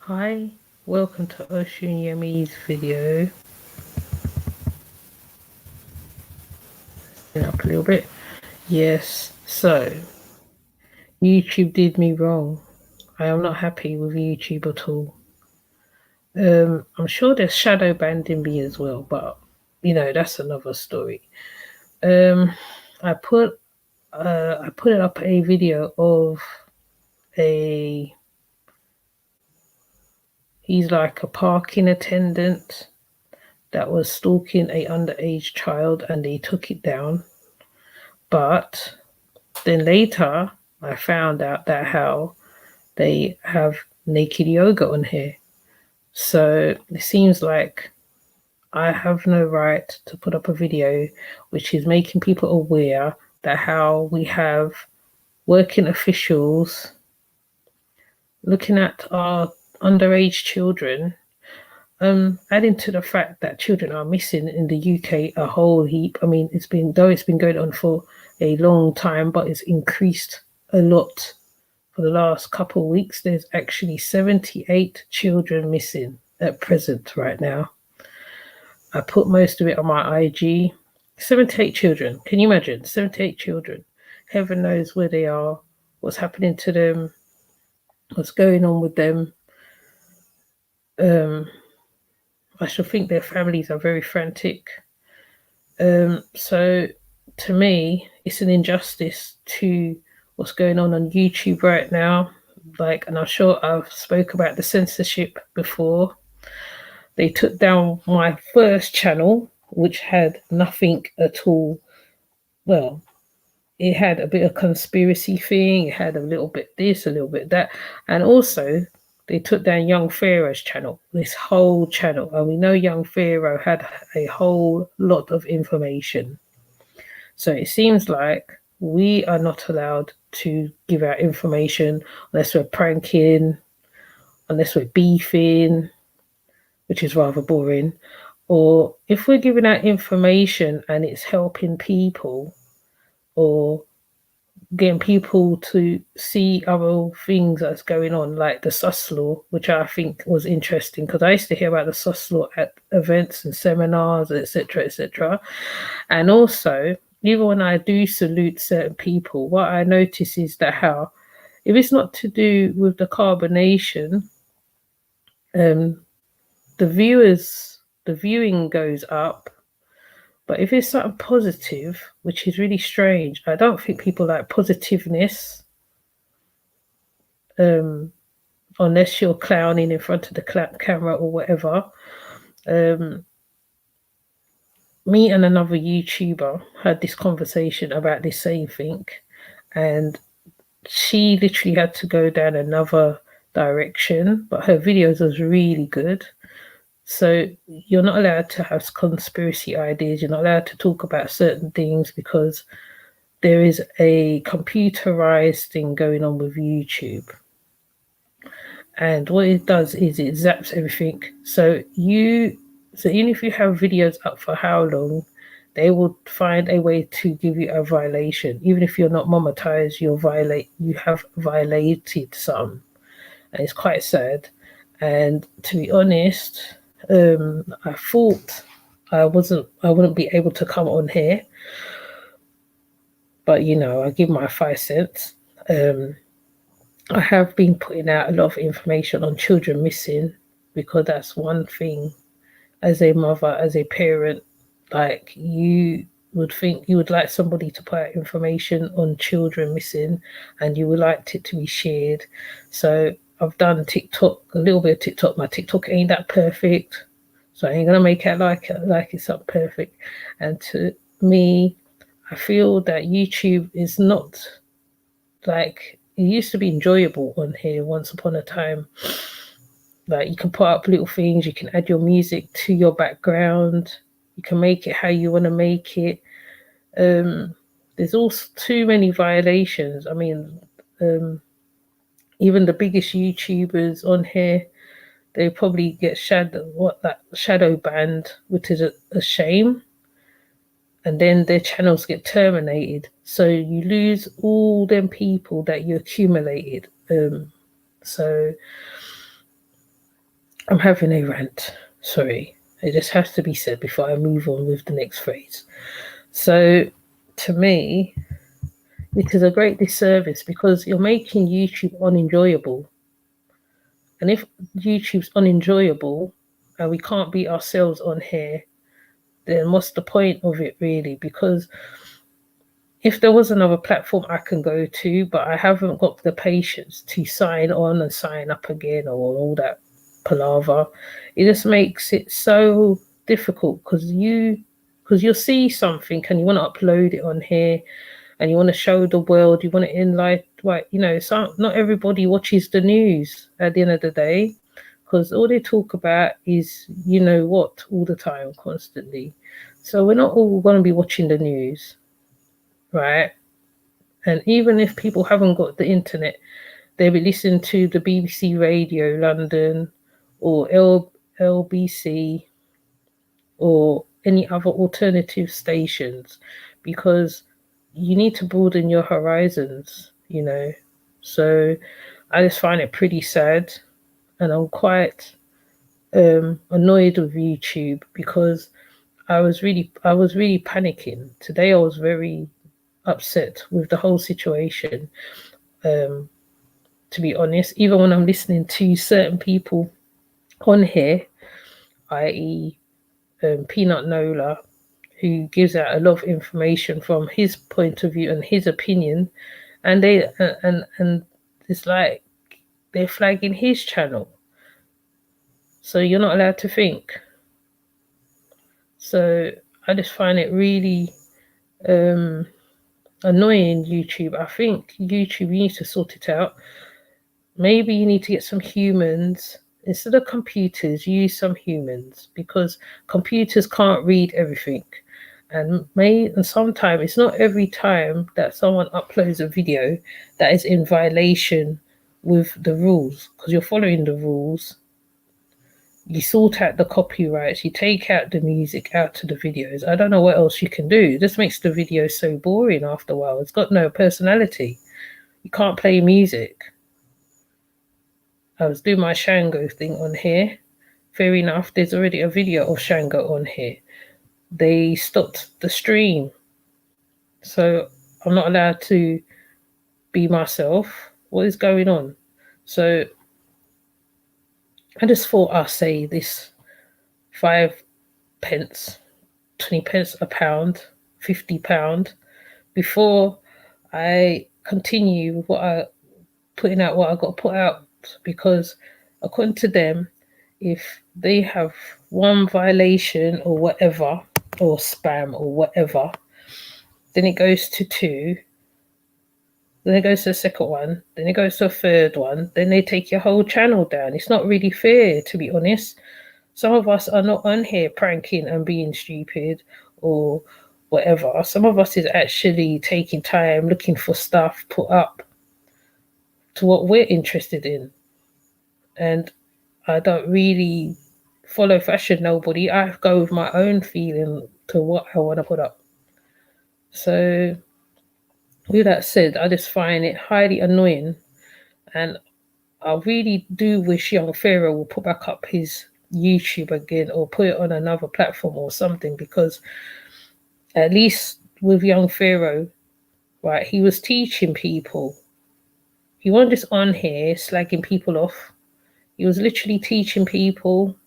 Hi, welcome to Ocean Yummy's video. Up a little bit. Yes, so YouTube did me wrong. I am not happy with YouTube at all. I'm sure there's shadow banning me as well, but that's another story. Um, I put it up a video of a he's like a parking attendant that was stalking a underage child, and they took it down. But then later, I found out that how they have naked yoga on here. So it seems like I have no right to put up a video which is making people aware that how we have working officials looking at our underage children, adding to the fact that children are missing in the UK a whole heap. I mean, it's been going on for a long time, but it's increased a lot for the last couple of weeks. There's actually 78 children missing at present right now. I put most of it on my IG. 78 children. Can you imagine? 78 children. Heaven knows where they are, what's happening to them, what's going on with them. I should think their families are very frantic. So to me, it's an injustice to what's going on YouTube right now. And I'm sure I've spoke about the censorship before. They took down my first channel, which had nothing at all. Well, it had a bit of conspiracy thing. It had a little bit this, a little bit that, and also they took down Young Pharaoh's channel. This whole channel, and we know Young Pharaoh had a whole lot of information. So it seems like we are not allowed to give out information unless we're pranking, unless we're beefing, which is rather boring, or if we're giving out information and it's helping people or getting people to see other things that's going on, like the sus law, which I think was interesting because I used to hear about the sus law at events and seminars, etc., etc. And also, even when I do salute certain people, what I notice is that how, if it's not to do with the carbonation, the viewing goes up. But if it's something positive, which is really strange, I don't think people like positiveness, unless you're clowning in front of the camera or whatever. Me and another YouTuber had this conversation about this same thing, and she literally had to go down another direction, but her videos was really good. So you're not allowed to have conspiracy ideas. You're not allowed to talk about certain things because there is a computerized thing going on with YouTube. And what it does is it zaps everything. So even if you have videos up for how long, they will find a way to give you a violation. Even if you're not monetized, you have violated some. And it's quite sad. And to be honest, I thought I wouldn't be able to come on here, but I give my 5 cents. I have been putting out a lot of information on children missing because that's one thing as a mother, as a parent, like you would think you would like somebody to put out information on children missing and you would like it to be shared. So I've done TikTok, a little bit of TikTok. My TikTok ain't that perfect, so I ain't gonna make it like it's not perfect. And to me, I feel that YouTube is not like it used to be enjoyable on here once upon a time. Like you can put up little things, you can add your music to your background, you can make it how you want to make it. There's also too many violations. I mean, even the biggest YouTubers on here, they probably get shadow banned, which is a shame. And then their channels get terminated. So you lose all them people that you accumulated. So I'm having a rant. Sorry. It just has to be said before I move on with the next phrase. So, to me, it is a great disservice because you're making YouTube unenjoyable. And if YouTube's unenjoyable and we can't be ourselves on here, then what's the point of it really? Because if there was another platform I can go to, but I haven't got the patience to sign on and sign up again or all that palaver, it just makes it so difficult because you'll see something and you want to upload it on here and you want to show the world, you want to enlighten, like, not everybody watches the news at the end of the day because all they talk about is what all the time, constantly. So we're not all going to be watching the news, right? And even if people haven't got the internet, they'll be listening to the BBC Radio London or LBC or any other alternative stations because you need to broaden your horizons. So I just find it pretty sad and I'm quite annoyed with YouTube because I was really panicking. Today I was very upset with the whole situation. Um, to be honest, even when I'm listening to certain people on here, i.e., Peanut Nola, who gives out a lot of information from his point of view and his opinion, and and it's like they're flagging his channel, so you're not allowed to think. So I just find it really annoying. YouTube, I think YouTube, you need to sort it out. Maybe you need to get some humans instead of computers. Use some humans because computers can't read everything, and sometimes it's not every time that someone uploads a video that is in violation with the rules because you're following the rules. You sort out the copyrights, you take out the music out of the videos. I don't know what else you can do. It just makes the video so boring after a while. It's got no personality. You can't play music. I was doing my Shango thing on here. Fair enough, there's already a video of Shango on here. They stopped the stream. So I'm not allowed to be myself. What is going on? So I just thought I'd say this 5 pence, 20 pence a pound, £50 before I continue with putting out what I got to put out because according to them, if they have one violation or whatever, or spam or whatever, then it goes to two, then it goes to the second one, then it goes to a third one, then they take your whole channel down. It's not really fair, to be honest. Some of us are not on here pranking and being stupid or whatever. Some of us is actually taking time looking for stuff put up to what we're interested in. And I don't really follow fashion nobody. I go with my own feeling to what I want to put up. So with that said, I just find it highly annoying, and I really do wish young Pharaoh will put back up his YouTube again or put it on another platform or something, because at least with young Pharaoh, right, he was teaching people. He wasn't just on here slagging people off. He was literally teaching people,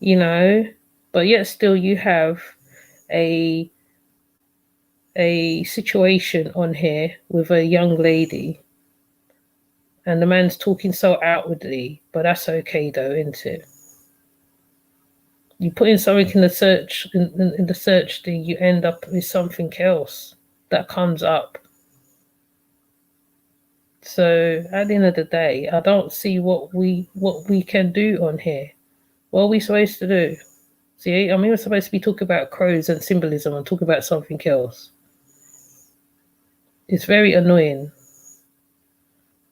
but yet still you have a situation on here with a young lady and the man's talking so outwardly, but that's okay though, isn't it? You put in something in the search thing, you end up with something else that comes up. So at the end of the day, I don't see what we can do on here. What are we supposed to do? See, I mean, we're supposed to be talking about crows and symbolism and talk about something else. It's very annoying.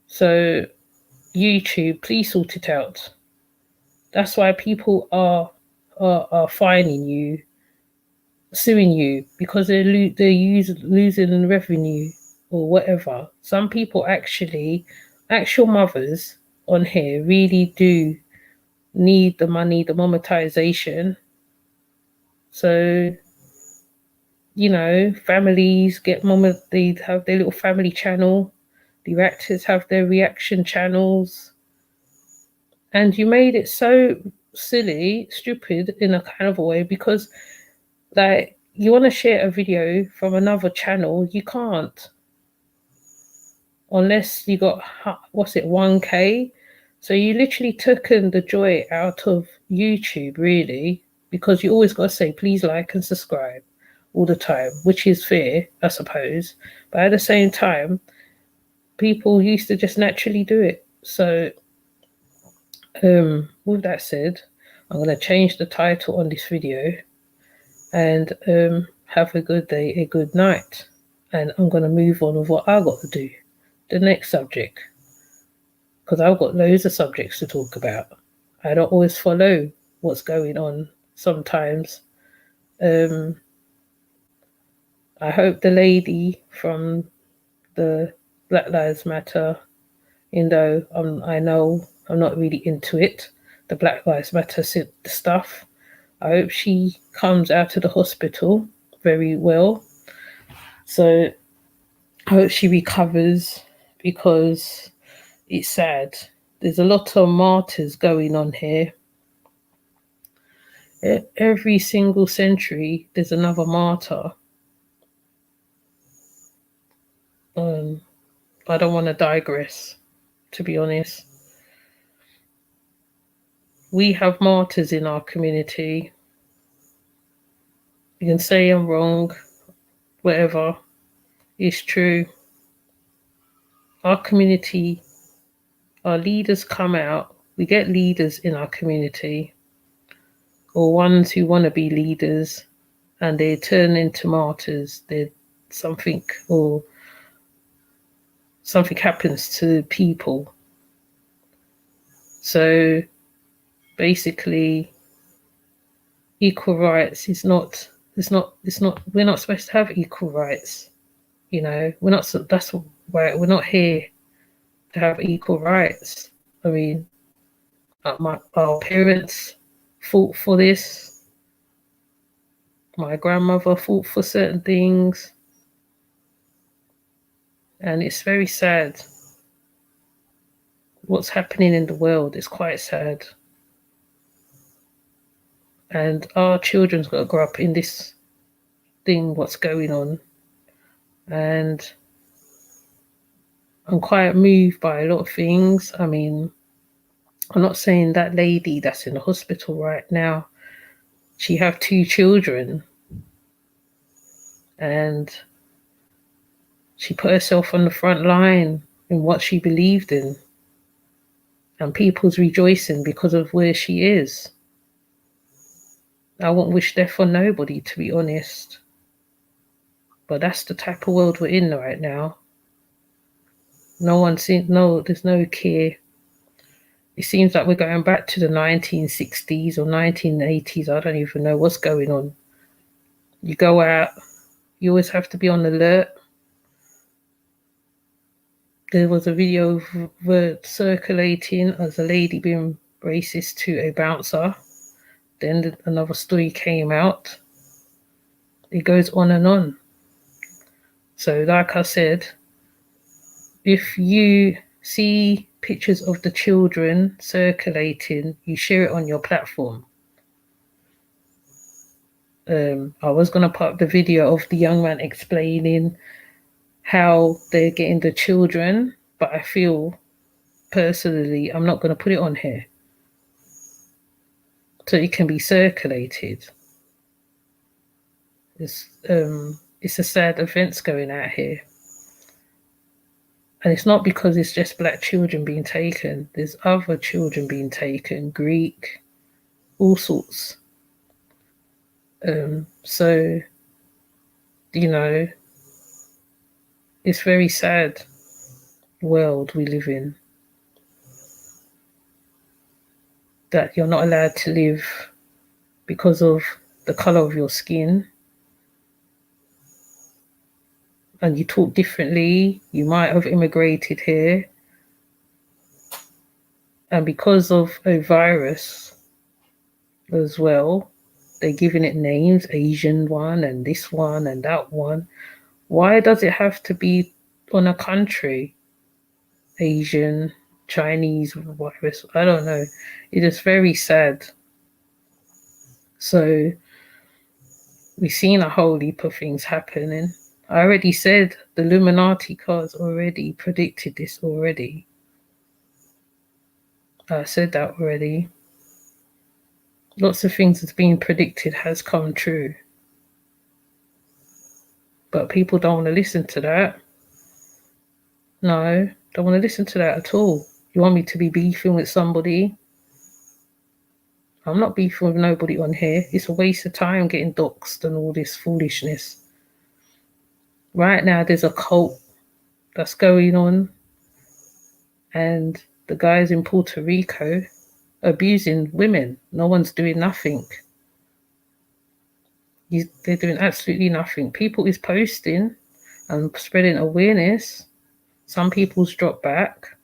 So YouTube, please sort it out. That's why people are fining you, suing you, because they're losing revenue or whatever. Some people actual mothers on here really do need the money, the monetization. So, families get they have their little family channel, the actors have their reaction channels, and you made it so silly, stupid in a kind of a way because, like, you want to share a video from another channel, you can't unless you got what's it 1K. So you literally taken the joy out of YouTube, really, because you always got to say please like and subscribe all the time, which is fair, I suppose. But at the same time, people used to just naturally do it. So, with that said, I'm going to change the title on this video and have a good day, a good night. And I'm going to move on with what I got to do, the next subject, because I've got loads of subjects to talk about. I don't always follow what's going on sometimes. I hope the lady from the Black Lives Matter, even though I know I'm not really into it, the Black Lives Matter stuff, I hope she comes out of the hospital very well. So I hope she recovers, because it's sad. There's a lot of martyrs going on here. Every single century, there's another martyr. I don't want to digress, to be honest. We have martyrs in our community. You can say I'm wrong, whatever. It's true. Our community, our leaders come out. We get leaders in our community, or ones who want to be leaders, and they turn into martyrs. Something or something happens to people. So basically, equal rights is not. It's not. We're not supposed to have equal rights. We're not. That's why we're not here to have equal rights. I mean, our parents fought for this. My grandmother fought for certain things, and it's very sad. What's happening in the world is quite sad, and our children's got to grow up in this thing. What's going on, and I'm quite moved by a lot of things. I mean, I'm not saying that lady that's in the hospital right now, she have 2 children, and she put herself on the front line in what she believed in, and people's rejoicing because of where she is. I won't wish death on nobody, to be honest, but that's the type of world we're in right now. There's no care. It seems like we're going back to the 1960s or 1980s. I don't even know what's going on. You go out, you always have to be on alert. There was a video circulating as a lady being racist to a bouncer. Then another story came out. It goes on and on. So, like I said, if you see pictures of the children circulating, you share it on your platform. I was going to put up the video of the young man explaining how they're getting the children, but I feel personally I'm not going to put it on here so it can be circulated. It's a sad events going out here, and it's not because it's just black children being taken. There's other children being taken, Greek, all sorts. So it's very sad world we live in, that you're not allowed to live because of the color of your skin, and you talk differently. You might have immigrated here And because of a virus as well, they're giving it names, Asian one and this one and that one. Why does it have to be on a country? Asian, Chinese virus, I don't know. It is very sad. So we've seen a whole heap of things happening. I already said the Illuminati cards already predicted this already. I said that already. Lots of things that's been predicted has come true. But people don't want to listen to that. No, don't want to listen to that at all. You want me to be beefing with somebody? I'm not beefing with nobody on here. It's a waste of time getting doxxed and all this foolishness. Right now, there's a cult that's going on, and the guys in Puerto Rico abusing women. No one's doing nothing. They're doing absolutely nothing. People is posting and spreading awareness. Some people's dropped back,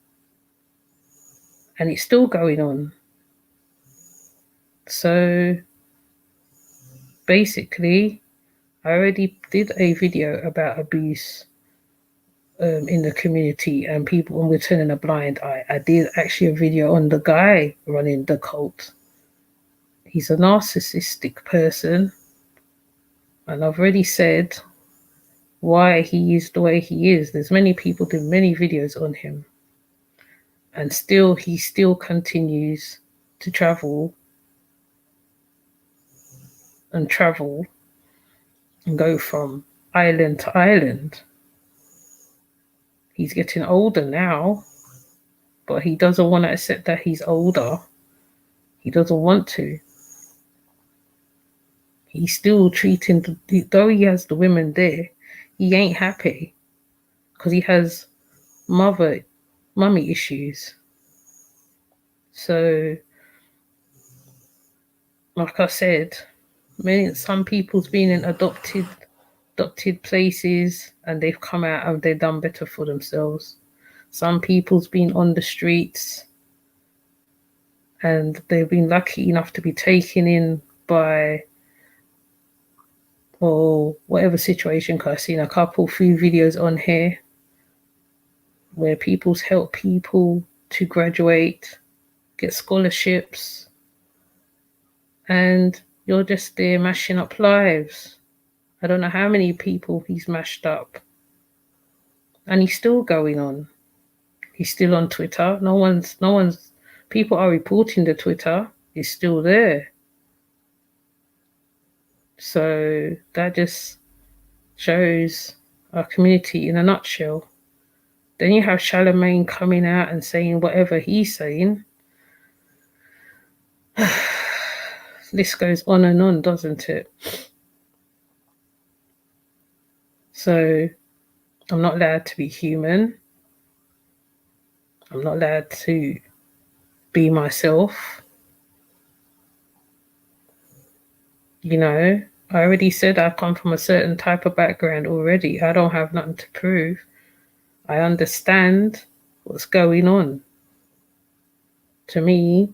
and it's still going on. So basically, I already did a video about abuse in the community and people, and we're turning a blind eye. I did actually a video on the guy running the cult. He's a narcissistic person, and I've already said why he is the way he is. There's many people doing many videos on him, and he still continues to travel and go from island to island. He's getting older now, but he doesn't want to accept that he's older. He doesn't want to. He's still treating, though he has the women there, he ain't happy because he has mummy issues. So, like I said, some people's been in adopted places and they've come out and they've done better for themselves. Some people's been on the streets and they've been lucky enough to be taken in by or whatever situation. Because I've seen a few videos on here where people's help people to graduate, get scholarships, and you're just there mashing up lives. I don't know how many people he's mashed up. And he's still going on. He's still on Twitter. People are reporting the Twitter. It's still there. So that just shows our community in a nutshell. Then you have Charlemagne coming out and saying whatever he's saying. This goes on and on, doesn't it? So I'm not allowed to be human. I'm not allowed to be myself. You know, I already said I come from a certain type of background already. I don't have nothing to prove. I understand what's going on. To me,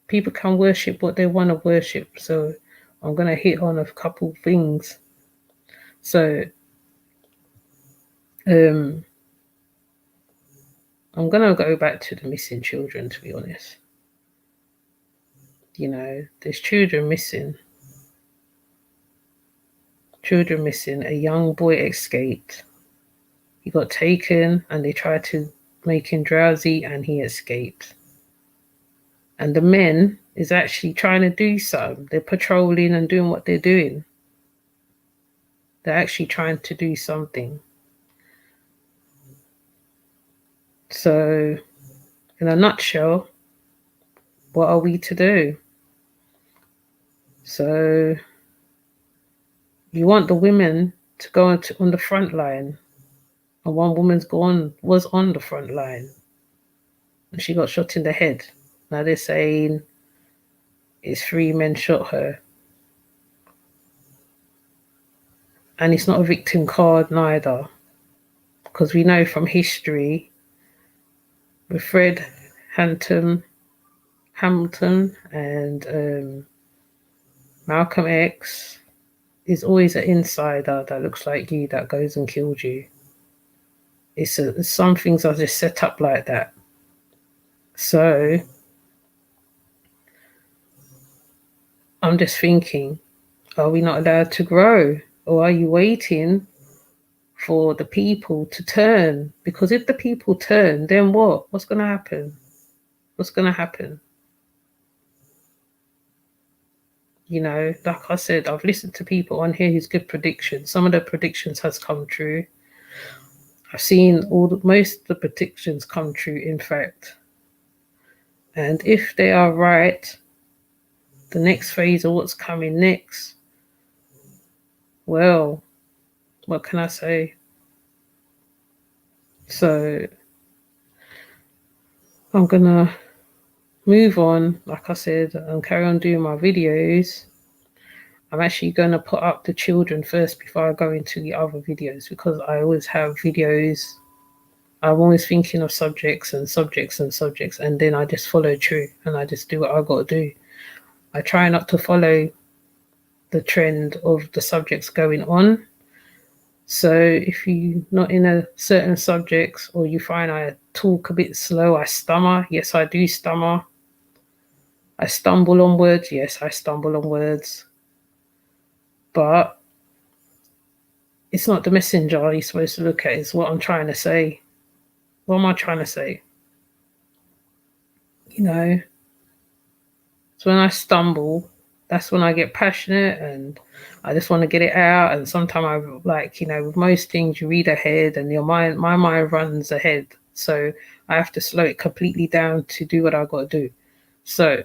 people can worship what they want to worship. So I'm going to hit on a couple things. So I'm going to go back to the missing children, to be honest. You know, there's children missing. A young boy escaped. He got taken and they tried to make him drowsy and he escaped. And the men is actually trying to do something. They're patrolling and doing what they're doing. They're actually trying to do something. So, in a nutshell, what are we to do? So, you want the women to go on the front line. And one woman's was on the front line. And she got shot in the head. Now they're saying it's 3 men shot her. And it's not a victim card neither. Because we know from history, with Fred Hampton, Hamilton, and Malcolm X is always an insider that looks like you that goes and kills you. Some things are just set up like that. So I'm just thinking, are we not allowed to grow? Or are you waiting for the people to turn? Because if the people turn, then what? What's going to happen? What's going to happen? You know, like I said, I've listened to people on here who's good predictions. Some of the predictions has come true. I've seen most of the predictions come true, in fact. And if they are right, the next phase of what's coming next, well, what can I say? So I'm gonna move on, like I said, and carry on doing my videos. I'm actually going to put up the children first before I go into the other videos, because I always have videos. I'm always thinking of subjects and subjects and subjects, and then I just follow through and I just do what I got to do. I try not to follow the trend of the subjects going on. So if you're not in a certain subjects, or you find I talk a bit slow, I stammer. Yes, I do stammer. I stumble on words. Yes, I stumble on words. But it's not the messenger you're supposed to look at. It's what I'm trying to say. What am I trying to say? You know, so when I stumble, that's when I get passionate and I just want to get it out. And sometimes I like, you know, with most things you read ahead and my mind runs ahead. So I have to slow it completely down to do what I got to do. So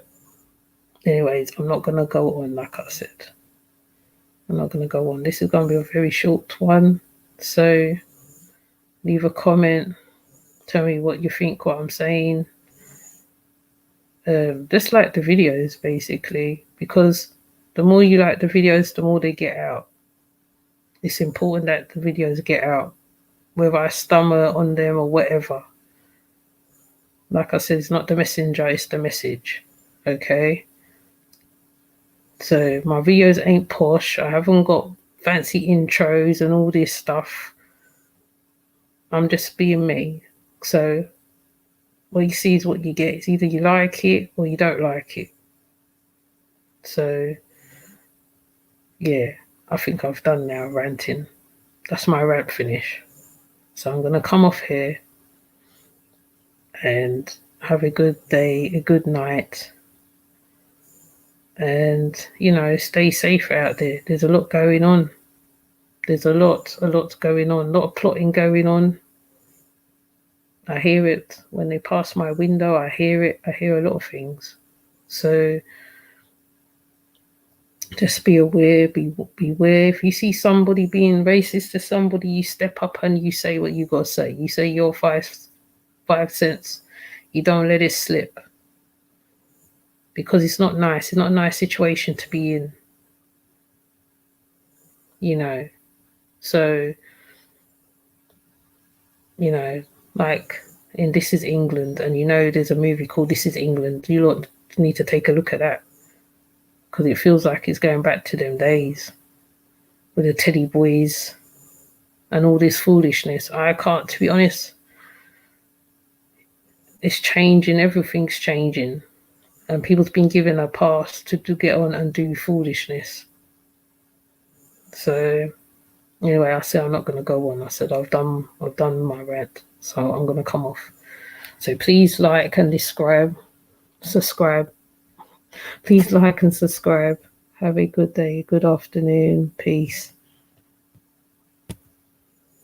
anyways, I'm not going to go on, like I said. I'm not going to go on. This is going to be a very short one. So leave a comment. Tell me what you think, what I'm saying. Just like the videos, basically, because the more you like the videos, the more they get out. It's important that the videos get out, whether I stumble on them or whatever. Like I said, it's not the messenger, it's the message. Okay? So my videos ain't posh. I haven't got fancy intros and all this stuff. I'm just being me. So what you see is what you get. It's either you like it or you don't like it. So yeah, I think I've done now ranting. That's my rant finish. So I'm going to come off here and have a good day, a good night. And, you know, stay safe out there. There's a lot going on. There's a lot going on. A lot of plotting going on. I hear it when they pass my window. I hear it. I hear a lot of things. So just be aware, beware. If you see somebody being racist to somebody, you step up and you say what you got to say. You say your 5 cents. You don't let it slip. Because it's not nice. It's not a nice situation to be in. You know. So, you know, like in This Is England, and you know there's a movie called This Is England. You lot need to take a look at that. Because it feels like it's going back to them days. With the teddy boys and all this foolishness. I can't, to be honest, it's changing. Everything's changing. And people's been given a pass to get on and do foolishness. So anyway, I said I'm not going to go on. I said I've done my rant, so I'm going to come off. So please like and subscribe. Please like and subscribe. Have a good day, good afternoon. Peace.